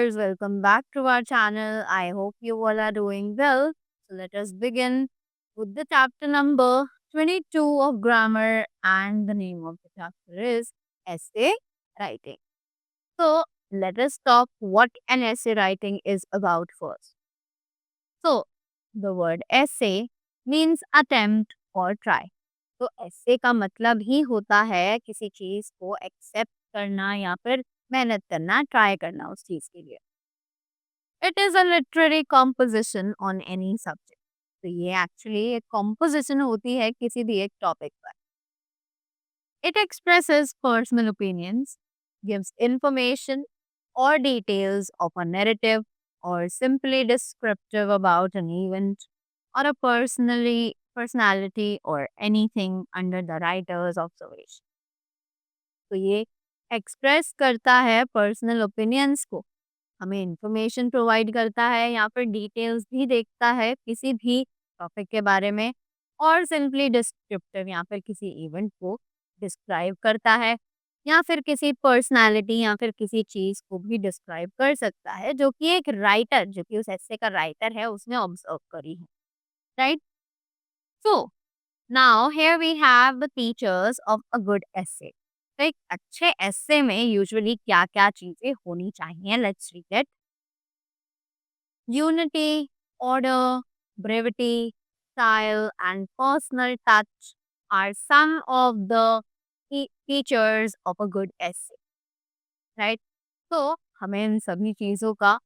viewers, welcome back to our channel. I hope you all are doing well. So let us begin with the chapter number 22 of grammar, and the name of the chapter is essay writing. So let us talk what an essay writing is about first. So the word essay means attempt or try. तो ऐसे का मतलब ही होता है किसी चीज को accept करना या फिर मेहनत करना, ट्राई करना उस चीज के लिए. It is a literary composition on any subject. तो ये एक्चुअली एक कॉम्पोजिशन होती है किसी भी एक टॉपिक पर. It expresses personal opinions, gives information or details of a narrative, or simply descriptive about an event or a personality or anything under the writer's observation. तो ये एक्सप्रेस करता है पर्सनल ओपिनियंस को, हमें इंफॉर्मेशन प्रोवाइड करता है या फिर डिटेल्स भी देखता है किसी भी टॉपिक के बारे में, और सिंपली डिस्क्रिप्टिव या फिर किसी इवेंट को डिस्क्राइब करता है, या फिर किसी पर्सनालिटी या फिर किसी चीज को भी डिस्क्राइब कर सकता है जो कि एक राइटर, जो कि उस ऐसे का राइटर है, उसने ऑब्जर्व करी है. Right. So now here we have the features of a good essay. तो एक अच्छे एसे में यूजुअली क्या क्या चीजें होनी चाहिए, let's read it. Unity, order, brevity, style, and personal touch are some of the features of a good essay. Right? तो हमें इन सभी चीज़ों का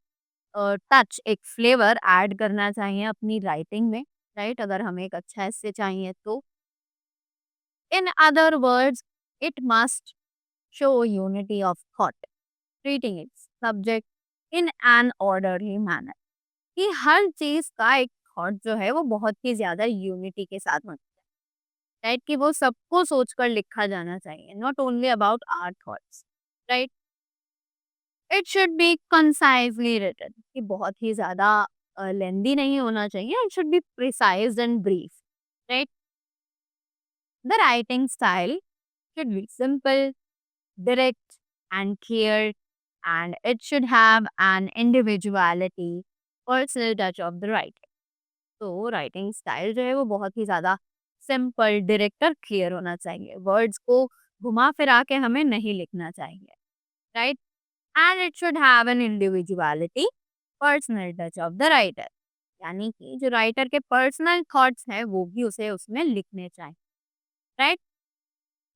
टच, एक फ्लेवर ऐड करना चाहिए अपनी राइटिंग में. राइट. अगर हमें एक अच्छा essay चाहिए तो in other words it must show unity of thought, treating its subject in an orderly manner. कि हर चीज का एक थॉट जो है वो बहुत ही ज्यादा यूनिटी के साथ होना चाहिए. राइट. कि वो सबको सोचकर लिखा जाना चाहिए, not only about our thoughts. Right. It should be concisely written, कि बहुत ही ज्यादा लेंदी नहीं होना चाहिए. It should be precise and brief. Right. The writing style should be simple, direct and clear, and it should have an individuality, personal touch of the writer. तो writing style जो है वो बहुत ही ज़्यादा सिंपल, डायरेक्ट और clear होना चाहिए. Words को घुमा फिरा के हमें नहीं लिखना चाहिए. Right. And it should have an individuality, personal touch of the writer. यानी कि जो राइटर के पर्सनल थॉट्स हैं वो भी उसे उसमें लिखने चाहिए. Right.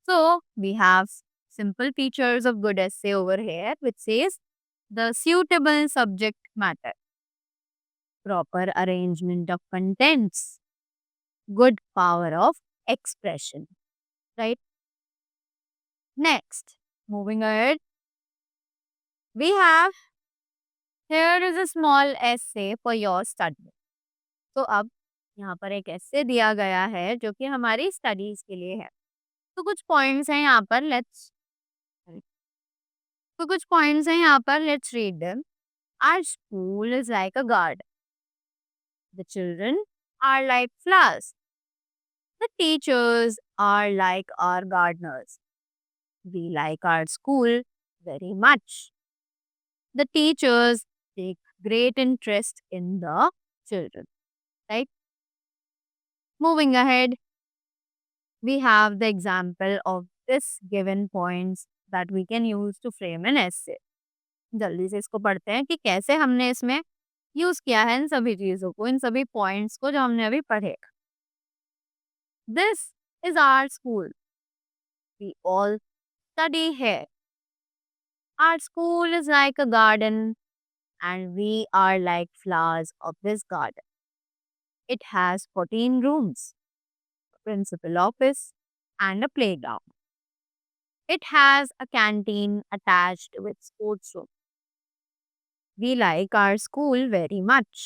So we have simple features of good essay over here, which says the suitable subject matter, proper arrangement of contents, good power of expression. Right. Next, moving ahead, we have here is a small essay for your study. तो अब यहाँ पर एक essay दिया गया है जो कि हमारी स्टडीज के लिए है. तो कुछ पॉइंट्स हैं यहाँ पर, let's read them. Our school is like a garden. The children are like flowers. The teachers are like our gardeners. We like our school very much. The teachers take great interest in the children. Right? Moving ahead, we have the example of this given points that we can use to frame an essay. जल्दी से इसको पढ़ते हैं कि कैसे हमने इसमें use किया है इन सभी चीजों को, इन सभी पॉइंट्स को जो हमने अभी पढ़े. This is our school. We all study here. Our school is like a garden, and we are like flowers of this garden. It has 14 rooms, a principal office, and a playground. It has a canteen attached with sports room. We like our school very much.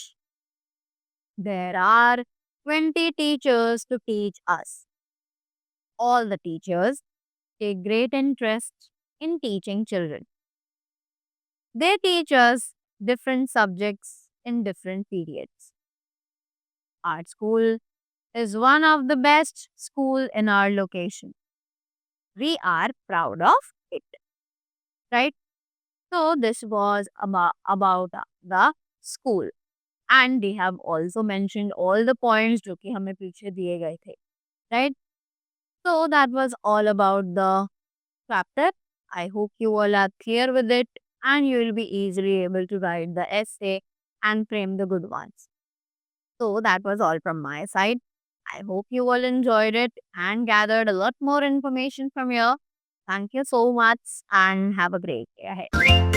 There are 20 teachers to teach us. All the teachers take great interest in teaching children. They teach us different subjects in different periods. Our school is one of the best school in our location. We are proud of it. Right? So this was about the school, and they have also mentioned all the points जो कि हमें पीछे दिए गए थे, right? So that was all about the chapter. I hope you all are clear with it and you will be easily able to write the essay and frame the good ones. So that was all from my side. I hope you all enjoyed it and gathered a lot more information from here. Thank you so much and have a great day ahead.